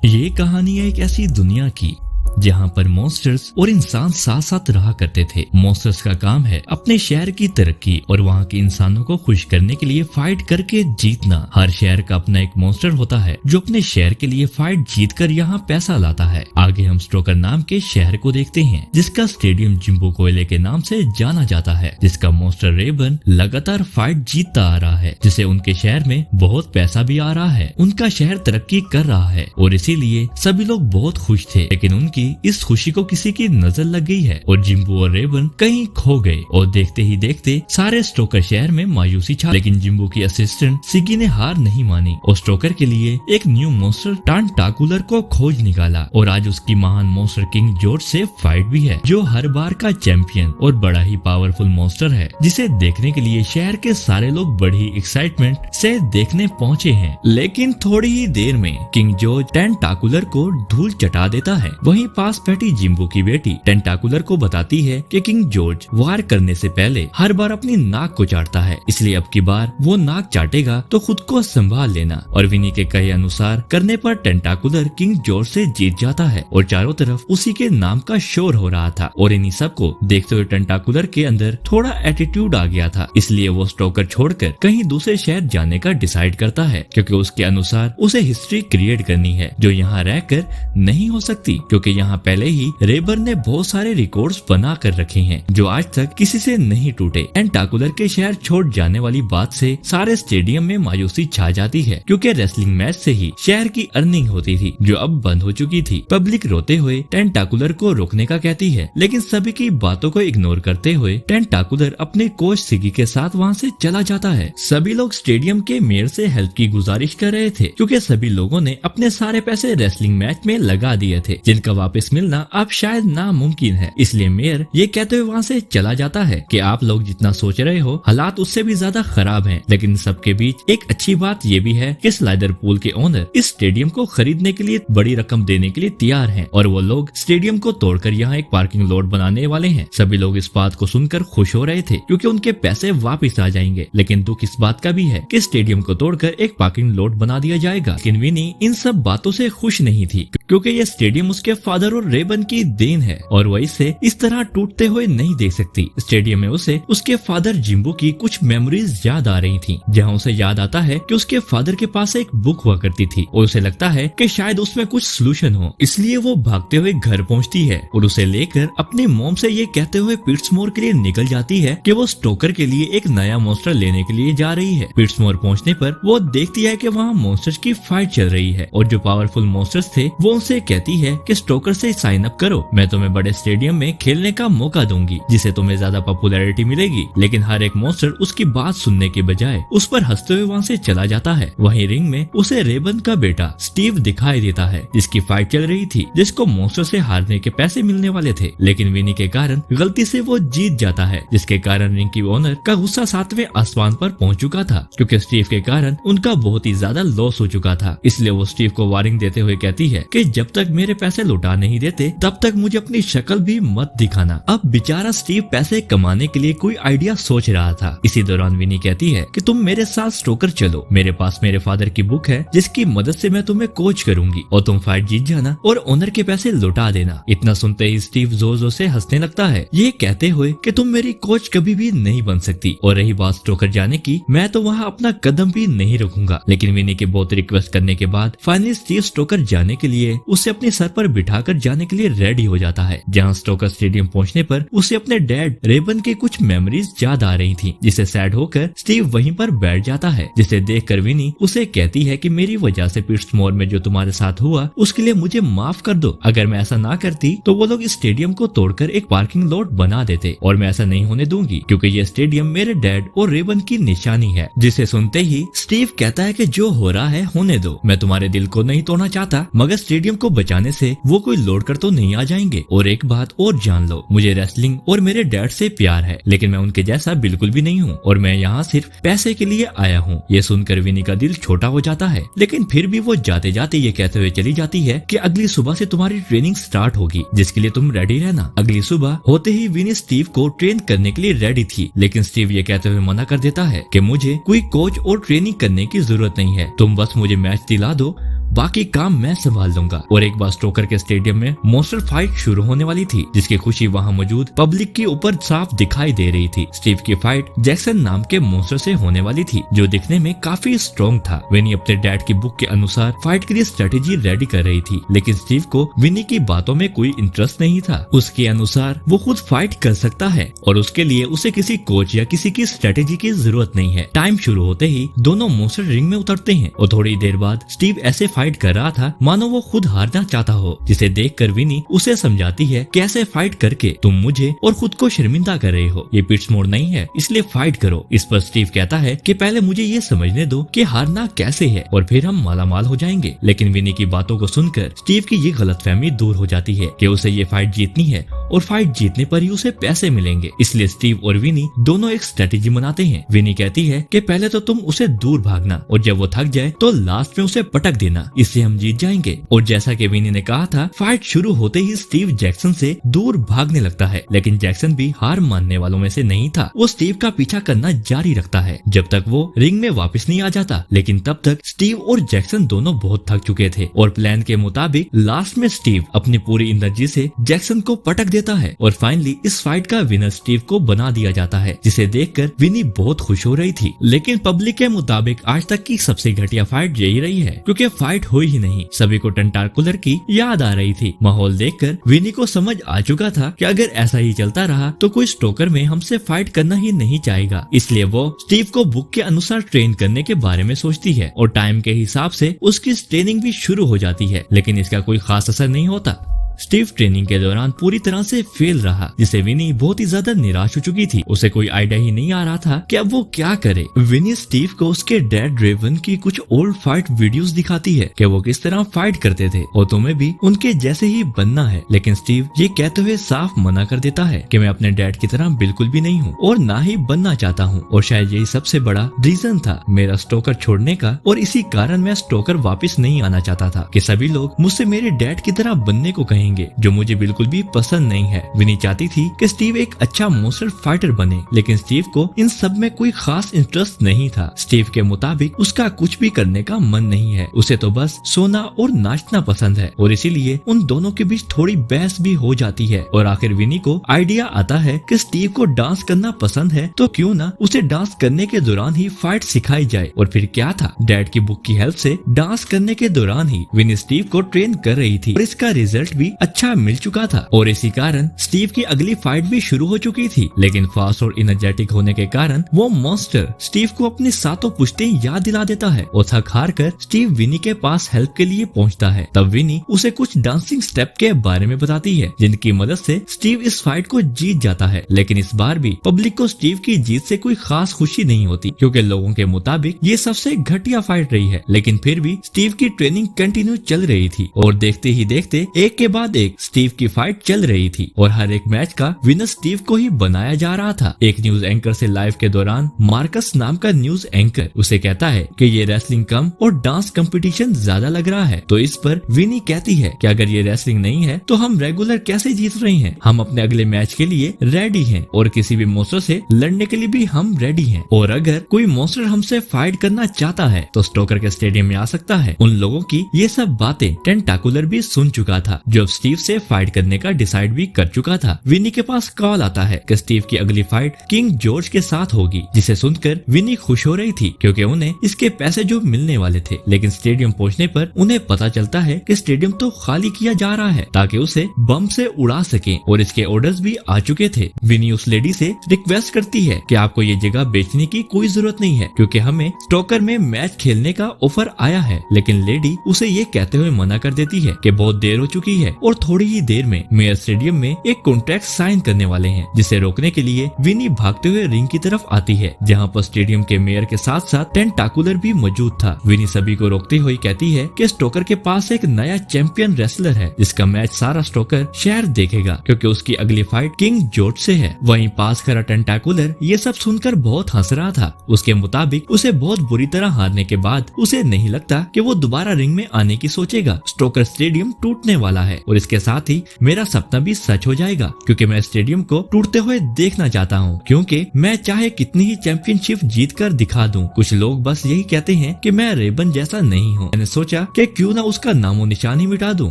ये कहानी है एक ऐसी दुनिया की जहाँ पर मॉन्स्टर्स और इंसान साथ साथ रहा करते थे। मॉन्स्टर्स का काम है अपने शहर की तरक्की और वहाँ के इंसानों को खुश करने के लिए फाइट करके जीतना। हर शहर का अपना एक मॉन्स्टर होता है जो अपने शहर के लिए फाइट जीत कर यहाँ पैसा लाता है। आगे हम स्टोकर नाम के शहर को देखते हैं जिसका स्टेडियम जिम्बो कोयले के नाम से जाना जाता है, जिसका मॉन्स्टर रेबन लगातार फाइट जीतता आ रहा है, जिसे उनके शहर में बहुत पैसा भी आ रहा है। उनका शहर तरक्की कर रहा है और इसीलिए सभी लोग बहुत खुश थे, लेकिन उनकी इस खुशी को किसी की नजर लग गई है और जिम्बो और रेबन कहीं खो गए और देखते ही देखते सारे स्टोकर शहर में मायूसी छा। लेकिन जिम्बो की असिस्टेंट सिगी ने हार नहीं मानी और स्टोकर के लिए एक न्यू मॉन्स्टर टांटाकुलर को खोज निकाला और आज उसकी महान मॉन्स्टर किंग जॉर्ज से फाइट भी है, जो हर बार का चैंपियन और बड़ा ही पावरफुल मॉन्स्टर है, जिसे देखने के लिए शहर के सारे लोग बड़ी एक्साइटमेंट से देखने पहुँचे हैं। लेकिन थोड़ी ही देर में किंग जॉर्ज टेंटाकुलर को धूल चटा देता है। वहीं पास बैठी जिम्बो की बेटी टेंटाकुलर को बताती है कि किंग जॉर्ज वार करने से पहले हर बार अपनी नाक को चाटता है, इसलिए अब की बार वो नाक चाटेगा तो खुद को संभाल लेना। और विनी के कहे अनुसार करने पर टेंटाकुलर किंग जॉर्ज से जीत जाता है और चारों तरफ उसी के नाम का शोर हो रहा था। और इन्हीं सब को देखते हुए टेंटाकुलर के अंदर थोड़ा एटीट्यूड आ गया था, इसलिए वो स्टोकर छोड़कर कहीं दूसरे शहर जाने का डिसाइड करता है, क्योंकि उसके अनुसार उसे हिस्ट्री क्रिएट करनी है जो यहाँ रहकर नहीं हो सकती, क्योंकि यहाँ पहले ही रेबर ने बहुत सारे रिकॉर्ड्स बना कर रखे हैं जो आज तक किसी से नहीं टूटे। टेंटाकुलर के शहर छोड़ जाने वाली बात से सारे स्टेडियम में मायूसी छा जाती है, क्योंकि रेसलिंग मैच से ही शहर की अर्निंग होती थी जो अब बंद हो चुकी थी। पब्लिक रोते हुए टेंटाकुलर को रोकने का कहती है, लेकिन सभी की बातों को इग्नोर करते हुए टेंटाकुलर अपने कोच सिगी के साथ वहाँ से चला जाता है। सभी लोग स्टेडियम के मेयर से हेल्प की गुजारिश कर रहे थे, क्योंकि सभी लोगों ने अपने सारे पैसे रेसलिंग मैच में लगा दिए थे, जिनका वापस मिलना अब शायद नामुमकिन है। इसलिए मेयर ये कहते हुए वहाँ से चला जाता है कि आप लोग जितना सोच रहे हो हालात उससे भी ज्यादा खराब हैं। लेकिन सबके बीच एक अच्छी बात ये भी है कि स्लाइडर पूल के ओनर इस स्टेडियम को खरीदने के लिए बड़ी रकम देने के लिए तैयार हैं और वो लोग स्टेडियम को तोड़कर यहाँ एक पार्किंग लॉट बनाने वाले हैं। सभी लोग इस बात को सुनकर खुश हो रहे थे, क्योंकि उनके पैसे वापिस आ जाएंगे। लेकिन दुख इस बात का भी है कि स्टेडियम को तोड़कर एक पार्किंग लॉट बना दिया जाएगा। लेकिन विनी इन सब बातों से खुश नहीं थी, क्योंकि ये स्टेडियम उसके फादर और रेबन की देन है और वह इसे इस तरह टूटते हुए नहीं देख सकती। स्टेडियम में उसे उसके फादर जिम्बो की कुछ मेमोरीज याद आ रही थी, जहां उसे याद आता है कि उसके फादर के पास एक बुक हुआ करती थी और उसे लगता है कि शायद उसमें कुछ सोल्यूशन हो। इसलिए वो भागते हुए घर पहुंचती है और उसे लेकर अपनी मॉम से ये कहते हुए पिट्समोर के लिए निकल जाती है कि वो स्टोकर के लिए एक नया मॉन्स्टर लेने के लिए जा रही है। पिट्समोर पहुंचने पर वो देखती है कि वहाँ मॉन्स्टर्स की फाइट चल रही है और जो पावरफुल मॉन्स्टर्स थे वो उनसे कहती है कि स्टोकर से साइन अप करो, मैं तुम्हें बड़े स्टेडियम में खेलने का मौका दूंगी जिसे तुम्हें ज्यादा पॉपुलैरिटी मिलेगी। लेकिन हर एक मॉन्स्टर उसकी बात सुनने के बजाय उस पर हंसते हुए वहाँ से चला जाता है। वहीं रिंग में उसे रेबन का बेटा स्टीव दिखाई देता है, जिसकी फाइट चल रही थी, जिसको मॉन्स्टर से हारने के पैसे मिलने वाले थे। लेकिन विनी के कारण गलती से वो जीत जाता है, जिसके कारण रिंग की ओनर का गुस्सा 7वें आसमान पर पहुंच चुका था, क्योंकि स्टीव के कारण उनका बहुत ही ज्यादा लॉस हो चुका था। इसलिए वो स्टीव को वार्निंग देते हुए कहती है कि जब तक मेरे पैसे लौटा नहीं देते तब तक मुझे अपनी शक्ल भी मत दिखाना। अब बेचारा स्टीव पैसे कमाने के लिए कोई आइडिया सोच रहा था। इसी दौरान विनी कहती है कि तुम मेरे साथ स्टोकर चलो, मेरे पास मेरे फादर की बुक है जिसकी मदद से मैं तुम्हें कोच करूंगी और तुम फाइट जीत जाना और ओनर के पैसे लौटा देना। इतना सुनते ही स्टीव जोर जोर से हंसने लगता है, ये कहते हुए कि तुम मेरी कोच कभी भी नहीं बन सकती। और रही बात स्टोकर जाने की, मैं तो वहाँ अपना कदम भी नहीं रखूंगा। लेकिन विनी के बहुत रिक्वेस्ट करने के बाद फाइनली स्टीव स्टोकर जाने के लिए उसे अपने सर पर बिठाकर जाने के लिए रेडी हो जाता है। जहाँ स्टोकर स्टेडियम पहुँचने पर उसे अपने डैड रेबन की कुछ मेमोरीज याद आ रही थी, जिसे सैड होकर स्टीव वहीं पर बैठ जाता है, जिसे देखकर विनी उसे कहती है कि मेरी वजह से पिट्समोर में जो तुम्हारे साथ हुआ उसके लिए मुझे माफ कर दो। अगर मैं ऐसा ना करती तो वो लोग इस स्टेडियम को तोड़कर एक पार्किंग लॉट बना देते और मैं ऐसा नहीं होने दूंगी, क्योंकि ये स्टेडियम मेरे डैड और रेबन की निशानी है। जिसे सुनते ही स्टीव कहता है कि जो हो रहा है होने दो, मैं तुम्हारे दिल को नहीं तोड़ना चाहता, मगर स्टेडियम को बचाने से वो कोई लौट कर तो नहीं आ जाएंगे। और एक बात और जान लो, मुझे रेसलिंग और मेरे डैड से प्यार है, लेकिन मैं उनके जैसा बिल्कुल भी नहीं हूँ और मैं यहाँ सिर्फ पैसे के लिए आया हूँ। ये सुनकर विनी का दिल छोटा हो जाता है, लेकिन फिर भी वो जाते जाते ये कहते हुए चली जाती है कि अगली सुबह से तुम्हारी ट्रेनिंग स्टार्ट होगी, जिसके लिए तुम रेडी रहना। अगली सुबह होते ही विनी स्टीव को ट्रेन करने के लिए रेडी थी, लेकिन स्टीव ये कहते हुए मना कर देता है कि मुझे कोई कोच और ट्रेनिंग करने की जरूरत नहीं है, तुम बस मुझे मैच दिला दो, बाकी काम मैं संभाल लूंगा। और एक बार स्टोकर के स्टेडियम में मॉन्स्टर फाइट शुरू होने वाली थी, जिसकी खुशी वहाँ मौजूद पब्लिक के ऊपर साफ दिखाई दे रही थी। स्टीव की फाइट जैक्सन नाम के मॉन्स्टर से होने वाली थी, जो दिखने में काफी स्ट्रॉन्ग था। विनी अपने डैड की बुक के अनुसार फाइट के लिए स्ट्रेटेजी रेडी कर रही थी, लेकिन स्टीव को विनी की बातों में कोई इंटरेस्ट नहीं था। उसके अनुसार वो खुद फाइट कर सकता है और उसके लिए उसे किसी कोच या किसी की स्ट्रेटेजी की जरूरत नहीं है। टाइम शुरू होते ही दोनों मॉन्स्टर रिंग में उतरते हैं और थोड़ी देर बाद स्टीव ऐसे फाइट कर रहा था मानो वो खुद हारना चाहता हो, जिसे देखकर विनी उसे समझाती है कि ऐसे फाइट करके तुम मुझे और खुद को शर्मिंदा कर रहे हो, ये पिट्स मोड नहीं है, इसलिए फाइट करो। इस पर स्टीव कहता है कि पहले मुझे ये समझने दो कि हारना कैसे है और फिर हम मालामाल हो जाएंगे। लेकिन विनी की बातों को सुनकर स्टीव की ये गलतफहमी दूर हो जाती है कि उसे ये फाइट जीतनी है और फाइट जीतने पर ही उसे पैसे मिलेंगे। इसलिए स्टीव और विनी दोनों एक स्ट्रेटेजी बनाते हैं। विनी कहती है कि पहले तो तुम उसे दूर भागना और जब वो थक जाए तो लास्ट में उसे पटक देना, इससे हम जीत जाएंगे। और जैसा कि विनी ने कहा था, फाइट शुरू होते ही स्टीव जैक्सन से दूर भागने लगता है, लेकिन जैक्सन भी हार मानने वालों में से नहीं था। वो स्टीव का पीछा करना जारी रखता है जब तक वो रिंग में वापस नहीं आ जाता। लेकिन तब तक स्टीव और जैक्सन दोनों बहुत थक चुके थे और प्लान के मुताबिक लास्ट में स्टीव अपनी पूरी एनर्जी से जैक्सन को पटक देता है और फाइनली इस फाइट का विनर स्टीव को बना दिया जाता है, जिसे देखकर विनी बहुत खुश हो रही थी। लेकिन पब्लिक के मुताबिक आज तक की सबसे घटिया फाइट यही रही है, क्योंकि फाइट हुई ही नहीं। सभी को टेंटाकुलर की याद आ रही थी। माहौल देखकर विनी को समझ आ चुका था कि अगर ऐसा ही चलता रहा तो कोई स्टोकर में हमसे फाइट करना ही नहीं चाहेगा। इसलिए वो स्टीव को बुक के अनुसार ट्रेन करने के बारे में सोचती है और टाइम के हिसाब से उसकी ट्रेनिंग भी शुरू हो जाती है, लेकिन इसका कोई खास असर नहीं होता। स्टीव ट्रेनिंग के दौरान पूरी तरह से फेल रहा, जिसे विनी बहुत ही ज्यादा निराश हो चुकी थी। उसे कोई आइडिया ही नहीं आ रहा था कि अब वो क्या करे। विनी स्टीव को उसके डैड रेवन की कुछ ओल्ड फाइट वीडियोस दिखाती है कि वो किस तरह फाइट करते थे और तुम्हें भी उनके जैसे ही बनना है। लेकिन स्टीव ये कहते हुए साफ मना कर देता है कि मैं अपने डैड की तरह बिल्कुल भी नहीं हूँ और ना ही बनना चाहता हूँ, और शायद यही सबसे बड़ा रीजन था मेरा स्टोकर छोड़ने का, और इसी कारण मैं स्टोकर वापस नहीं आना चाहता था कि सभी लोग मुझसे मेरे डैड की तरह बनने को कहेंगे, जो मुझे बिल्कुल भी पसंद नहीं है। विनी चाहती थी कि स्टीव एक अच्छा मॉन्स्टर फाइटर बने, लेकिन स्टीव को इन सब में कोई खास इंटरेस्ट नहीं था। स्टीव के मुताबिक उसका कुछ भी करने का मन नहीं है, उसे तो बस सोना और नाचना पसंद है, और इसीलिए उन दोनों के बीच थोड़ी बहस भी हो जाती है। और आखिर विनी को आइडिया आता है कि स्टीव को डांस करना पसंद है, तो क्यों ना उसे डांस करने के दौरान ही फाइट सिखाई जाए। और फिर क्या था, डैड की बुक की हेल्प से डांस करने के दौरान ही विनी स्टीव को ट्रेन कर रही थी और इसका रिजल्ट भी अच्छा मिल चुका था, और इसी कारण स्टीव की अगली फाइट भी शुरू हो चुकी थी। लेकिन फास्ट और एनर्जेटिक होने के कारण वो मॉन्स्टर स्टीव को अपनी सातों पुश्तें याद दिला देता है और थक हार कर स्टीव विनी के पास हेल्प के लिए पहुंचता है। तब विनी उसे कुछ डांसिंग स्टेप के बारे में बताती है, जिनकी मदद से स्टीव इस फाइट को जीत जाता है। लेकिन इस बार भी पब्लिक को स्टीव की जीत से कोई खास खुशी नहीं होती, क्योंकि लोगों के मुताबिक ये सबसे घटिया फाइट रही है। लेकिन फिर भी स्टीव की ट्रेनिंग कंटिन्यू चल रही थी और देखते ही देखते एक के बाद एक स्टीव की फाइट चल रही थी और हर एक मैच का विनर स्टीव को ही बनाया जा रहा था। एक न्यूज एंकर से लाइव के दौरान मार्कस नाम का न्यूज एंकर उसे कहता है कि ये रेसलिंग कम और डांस कंपटीशन ज्यादा लग रहा है। तो इस पर विनी कहती है कि अगर ये रेसलिंग नहीं है तो हम रेगुलर कैसे जीत रहे हैं। हम अपने अगले मैच के लिए रेडी हैं और किसी भी मॉन्स्टर से लड़ने के लिए भी हम रेडी हैं, और अगर कोई मॉन्स्टर हमसे फाइट करना चाहता है तो स्टोकर के स्टेडियम में आ सकता है। उन लोगों की ये सब बातें टेंटाकुलर भी सुन चुका था, जो स्टीव से फाइट करने का डिसाइड भी कर चुका था। विनी के पास कॉल आता है कि स्टीव की अगली फाइट किंग जॉर्ज के साथ होगी, जिसे सुनकर विनी खुश हो रही थी क्योंकि उन्हें इसके पैसे जो मिलने वाले थे। लेकिन स्टेडियम पहुंचने पर उन्हें पता चलता है कि स्टेडियम तो खाली किया जा रहा है ताकि उसे बम से उड़ा सके, और इसके ऑर्डर्स भी आ चुके थे। विनी उस लेडी से रिक्वेस्ट करती है कि आपको ये जगह बेचने की कोई जरूरत नहीं है, क्योंकि हमें स्टोकर में मैच खेलने का ऑफर आया है। लेकिन लेडी उसे ये कहते हुए मना कर देती है कि बहुत देर हो चुकी है और थोड़ी ही देर में मेयर स्टेडियम में एक कॉन्ट्रैक्ट साइन करने वाले हैं, जिसे रोकने के लिए विनी भागते हुए रिंग की तरफ आती है, जहां पर स्टेडियम के मेयर के साथ साथ टेंटाकुलर भी मौजूद था। विनी सभी को रोकते हुए कहती है कि स्टोकर के पास एक नया चैंपियन रेसलर है, जिसका मैच सारा स्टोकर शहर देखेगा, क्योंकि उसकी अगली फाइट किंग जॉर्ज से है। वहीं पास खड़ा टेंटाकुलर ये सब सुनकर बहुत हंस रहा था। उसके मुताबिक उसे बहुत बुरी तरह हारने के बाद उसे नहीं लगता कि वो दोबारा रिंग में आने की सोचेगा। स्टोकर स्टेडियम टूटने वाला है और इसके साथ ही मेरा सपना भी सच हो जाएगा, क्योंकि मैं स्टेडियम को टूटते हुए देखना चाहता हूँ, क्योंकि मैं चाहे कितनी ही चैंपियनशिप जीत कर दिखा दूं, कुछ लोग बस यही कहते हैं कि मैं रेबन जैसा नहीं हूँ। मैंने सोचा कि क्यों ना उसका नामो निशान ही मिटा दूं।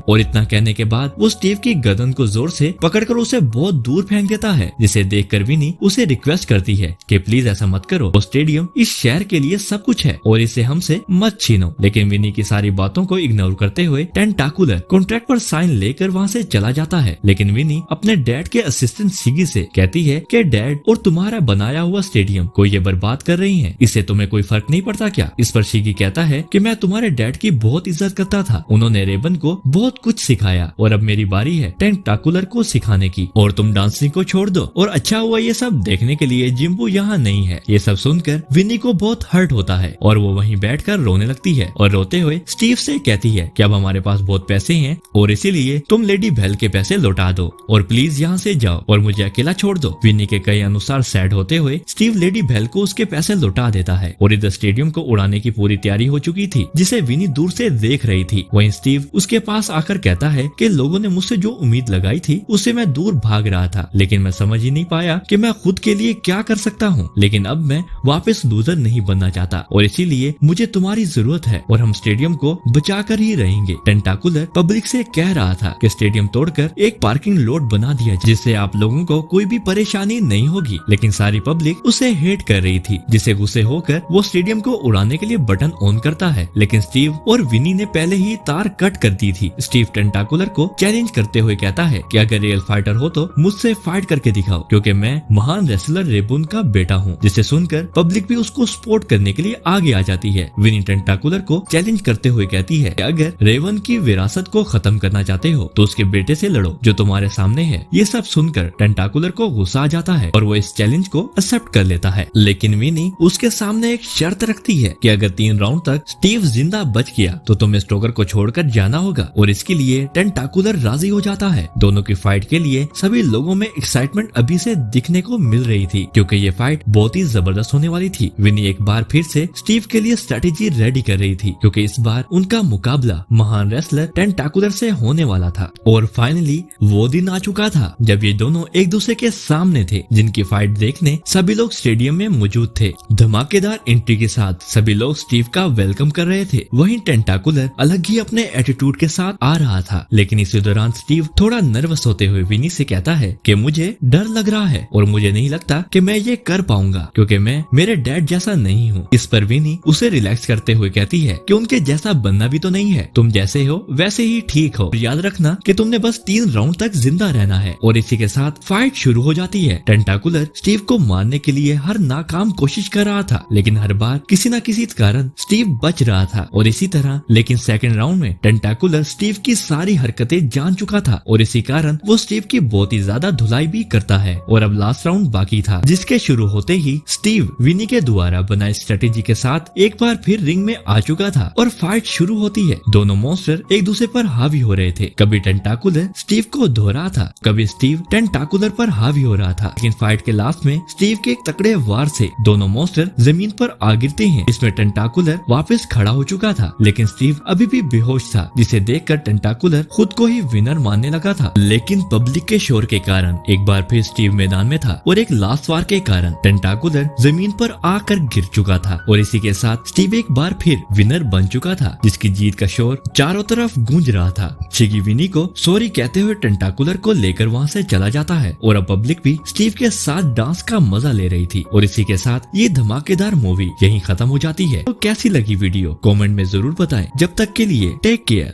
और इतना कहने के बाद वो स्टीव की गर्दन को जोर से पकड़कर उसे बहुत दूर फेंक देता है, जिसे देखकर विनी उसे रिक्वेस्ट करती है कि प्लीज ऐसा मत करो, वो स्टेडियम इस शहर के लिए सब कुछ है और इसे हमसे मत छीनो। लेकिन विनी की सारी बातों को इग्नोर करते हुए टेंटाकुलर कॉन्ट्रैक्ट पर साइन लेकर वहाँ से चला जाता है। लेकिन विनी अपने डैड के असिस्टेंट सिगी से कहती है कि डैड और तुम्हारा बनाया हुआ स्टेडियम को ये बर्बाद कर रही है, इससे तुम्हें कोई फर्क नहीं पड़ता क्या? इस पर शिगी कहता है कि मैं तुम्हारे डैड की बहुत इज्जत करता था, उन्होंने रेबन को बहुत कुछ सिखाया और अब मेरी बारी है टेंटाकुलर को सिखाने की, और तुम डांसिंग को छोड़ दो। और अच्छा हुआ ये सब देखने के लिए जिम्बू यहाँ नहीं है। ये सब सुनकर विनी को बहुत हर्ट होता है और वो वहीं बैठकर रोने लगती है और रोते हुए स्टीव से कहती है कि अब हमारे पास बहुत पैसे हैं और इसीलिए तुम लेडी बेल के पैसे लौटा दो और प्लीज यहाँ से जाओ और मुझे अकेला छोड़ दो। विनी के कई अनुसार सैड होते हुए स्टीव लेडी बेल को उसके पैसे लौटा देता है और इधर स्टेडियम को उड़ाने की पूरी तैयारी हो चुकी थी, जिसे विनी दूर से देख रही थी। वहीं स्टीव उसके पास आकर कहता है कि लोगों ने मुझसे जो उम्मीद लगाई थी उससे मैं दूर भाग रहा था, लेकिन मैं समझ ही नहीं पाया कि मैं खुद के लिए क्या कर सकता हूँ। लेकिन अब मैं वापस लूजर नहीं बनना चाहता और इसीलिए मुझे तुम्हारी जरूरत है और हम स्टेडियम को बचा कर ही रहेंगे। टेंटाकुलर पब्लिक से कह रहा था कि स्टेडियम तोड़कर एक पार्किंग लॉट बना दिया जिससे आप लोगों को कोई भी परेशानी नहीं होगी, लेकिन सारी पब्लिक उसे हेट कर रही थी, जिसे गुस्से होकर वो स्टेडियम को उड़ाने के लिए बटन ऑन करता है। लेकिन स्टीव और विनी ने पहले ही तार कट कर दी थी। स्टीव टेंटाकुलर को चैलेंज करते हुए कहता है कि अगर रियल फाइटर हो तो मुझसे फाइट करके दिखाओ, क्योंकि मैं महान रेसलर रेबुन का बेटा हूँ। जिसे सुनकर पब्लिक भी उसको सपोर्ट करने के लिए आगे आ जाती है। विनी टेंटाकुलर को चैलेंज करते हुए कहती है कि अगर रेवन की विरासत को खत्म करना चाहते हो तो उसके बेटे से लड़ो जो तुम्हारे सामने है। ये सब सुनकर टेंटाकुलर को गुस्सा आ जाता है और वो इस चैलेंज को एक्सेप्ट कर लेता है। लेकिन विनी उसके सामने एक शर्त रखती है कि अगर 3 राउंड तक स्टीव जिंदा बच गया तो तुम्हें स्टोकर को छोड़कर जाना होगा, और इसके लिए टेंटाकुलर राजी हो जाता है। दोनों की फाइट के लिए सभी लोगों में एक्साइटमेंट अभी से दिखने को मिल रही थी, क्योंकि ये फाइट बहुत ही जबरदस्त होने वाली थी। विनी एक बार फिर से स्टीव के लिए स्ट्रेटेजी रेडी कर रही थी, क्योंकि इस बार उनका मुकाबला महान रेसलर टेंटाकुलर से होने वाला था। और फाइनली वो दिन आ चुका था जब ये दोनों एक दूसरे के सामने थे, जिनकी फाइट देखने सभी लोग स्टेडियम में मौजूद थे। धमाकेदार एंट्री के साथ सभी लोग स्टीव का वेलकम कर रहे थे। वहीं टेंटाकुलर अलग ही अपने एटीट्यूड के साथ आ रहा था। लेकिन इसी दौरान स्टीव थोड़ा नर्वस होते हुए विनी से कहता है कि मुझे डर लग रहा है और मुझे नहीं लगता कि मैं ये कर पाऊंगा, क्योंकि मैं मेरे डैड जैसा नहीं हूँ। इस पर विनी उसे रिलैक्स करते हुए कहती है कि उनके जैसा बनना भी तो नहीं है, तुम जैसे हो वैसे ही ठीक हो। याद रखना कि तुमने बस 3 राउंड तक जिंदा रहना है। और इसी के साथ फाइट शुरू हो जाती है। टेंटाकुलर स्टीव को मारने के लिए हर नाकाम कोशिश कर रहा था, लेकिन हर बार किसी न किसी कारण स्टीव बच रहा था। और इसी तरह लेकिन सेकंड राउंड में टेंटाकुलर स्टीव की सारी हरकतें जान चुका था और इसी कारण वो स्टीव की बहुत ही ज्यादा धुलाई भी करता है। और अब लास्ट राउंड बाकी था, जिसके शुरू होते ही स्टीव विनी के द्वारा बनाई स्ट्रेटेजी के साथ एक बार फिर रिंग में आ चुका था और फाइट शुरू होती है। दोनों मॉन्स्टर एक दूसरे पर हावी हो रहे थे। कभी टेंटाकुलर स्टीव को धो रहा था, कभी स्टीव टेंटाकुलर पर हावी हो रहा था। लेकिन फाइट के लास्ट में स्टीव के एक तकड़े वार से दोनों मॉन्स्टर जमीन पर आ गिरते हैं। इसमें टेंटाकुलर वापस खड़ा हो चुका था, लेकिन स्टीव अभी भी बेहोश था, जिसे देखकर टेंटाकुलर खुद को ही विनर मानने लगा था। लेकिन पब्लिक के शोर के कारण एक बार फिर स्टीव मैदान में था और एक लास्ट वार के कारण टेंटाकुलर जमीन पर आकर गिर चुका था। और इसी के साथ स्टीव एक बार फिर विनर बन चुका था, जिसकी जीत का शोर चारों तरफ गूंज रहा था। शिगी विनी को सॉरी कहते हुए टेंटाकुलर को लेकर वहाँ से चला जाता है और अब पब्लिक भी स्टीव के साथ डांस का मजा ले रही थी। और इसी के साथ ये धमाकेदार मूवी यहीं खत्म हो जाती है। तो कैसी लगी वीडियो कमेंट में जरूर बताएं। जब तक के लिए टेक केयर।